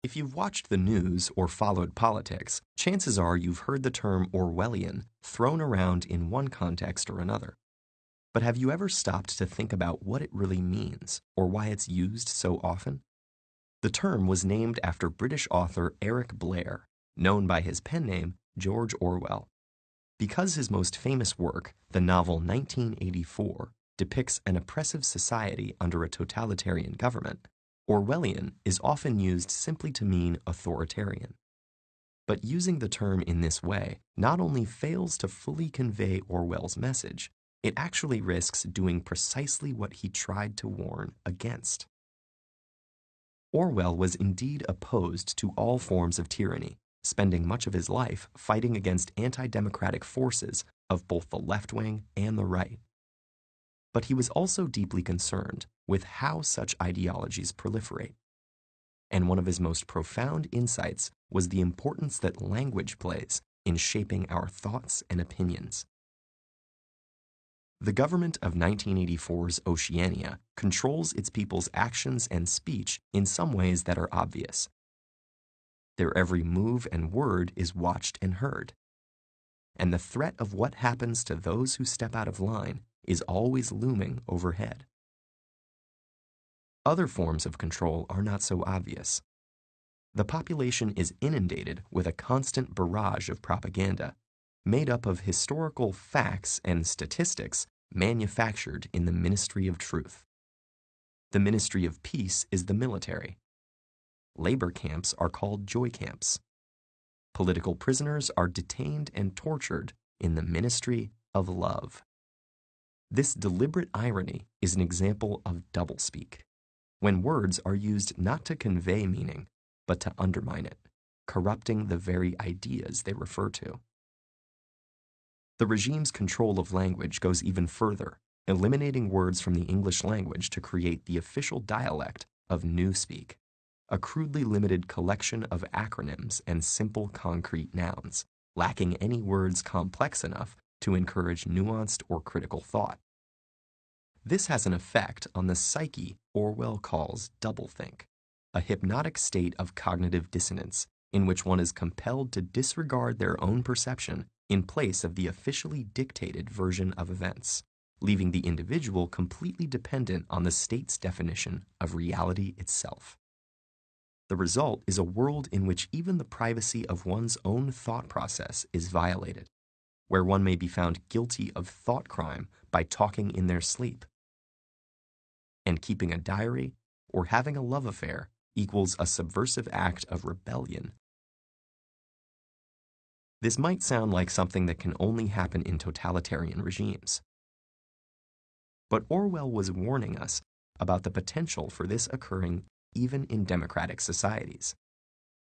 If you've watched the news or followed politics, chances are you've heard the term Orwellian thrown around in one context or another. But have you ever stopped to think about what it really means or why it's used so often? The term was named after British author Eric Blair, known by his pen name George Orwell. Because his most famous work, the novel 1984, depicts an oppressive society under a totalitarian government, Orwellian is often used simply to mean authoritarian. But using the term in this way not only fails to fully convey Orwell's message, it actually risks doing precisely what he tried to warn against. Orwell was indeed opposed to all forms of tyranny, spending much of his life fighting against anti-democratic forces of both the left wing and the right. But he was also deeply concerned with how such ideologies proliferate. And one of his most profound insights was the importance that language plays in shaping our thoughts and opinions. The government of 1984's Oceania controls its people's actions and speech in some ways that are obvious. Their every move and word is watched and heard. And the threat of what happens to those who step out of line is always looming overhead. Other forms of control are not so obvious. The population is inundated with a constant barrage of propaganda, made up of historical facts and statistics manufactured in the Ministry of Truth. The Ministry of Peace is the military. Labor camps are called joy camps. Political prisoners are detained and tortured in the Ministry of Love. This deliberate irony is an example of doublespeak, when words are used not to convey meaning, but to undermine it, corrupting the very ideas they refer to. The regime's control of language goes even further, eliminating words from the English language to create the official dialect of Newspeak, a crudely limited collection of acronyms and simple concrete nouns, lacking any words complex enough to encourage nuanced or critical thought. This has an effect on the psyche Orwell calls doublethink, a hypnotic state of cognitive dissonance in which one is compelled to disregard their own perception in place of the officially dictated version of events, leaving the individual completely dependent on the state's definition of reality itself. The result is a world in which even the privacy of one's own thought process is violated, where one may be found guilty of thought crime by talking in their sleep. And keeping a diary or having a love affair equals a subversive act of rebellion. This might sound like something that can only happen in totalitarian regimes. But Orwell was warning us about the potential for this occurring even in democratic societies.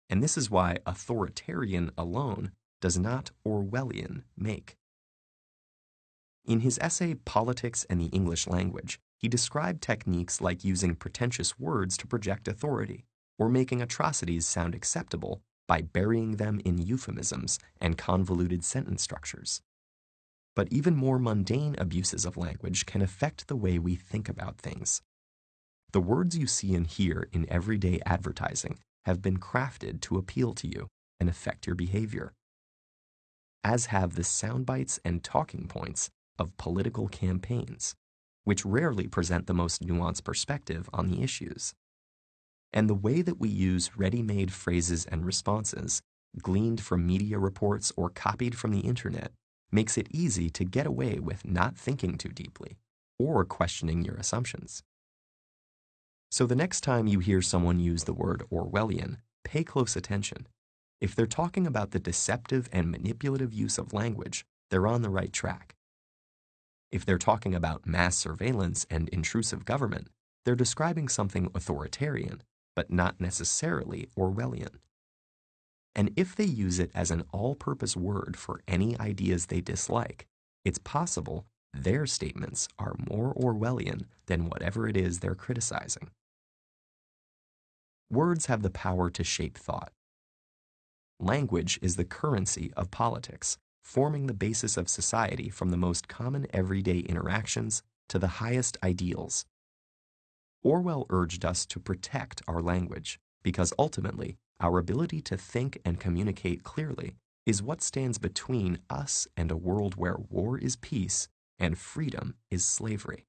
And this is why authoritarian alone does not Orwellian make. In his essay Politics and the English Language, he described techniques like using pretentious words to project authority, or making atrocities sound acceptable by burying them in euphemisms and convoluted sentence structures. But even more mundane abuses of language can affect the way we think about things. The words you see and hear in everyday advertising have been crafted to appeal to you and affect your behavior, as have the sound bites and talking points of political campaigns, which rarely present the most nuanced perspective on the issues. And the way that we use ready-made phrases and responses, gleaned from media reports or copied from the internet, makes it easy to get away with not thinking too deeply or questioning your assumptions. So the next time you hear someone use the word Orwellian, pay close attention. If they're talking about the deceptive and manipulative use of language, they're on the right track. If they're talking about mass surveillance and intrusive government, they're describing something authoritarian, but not necessarily Orwellian. And if they use it as an all-purpose word for any ideas they dislike, it's possible their statements are more Orwellian than whatever it is they're criticizing. Words have the power to shape thought. Language is the currency of politics, forming the basis of society from the most common everyday interactions to the highest ideals. Orwell urged us to protect our language, because ultimately our ability to think and communicate clearly is what stands between us and a world where war is peace and freedom is slavery.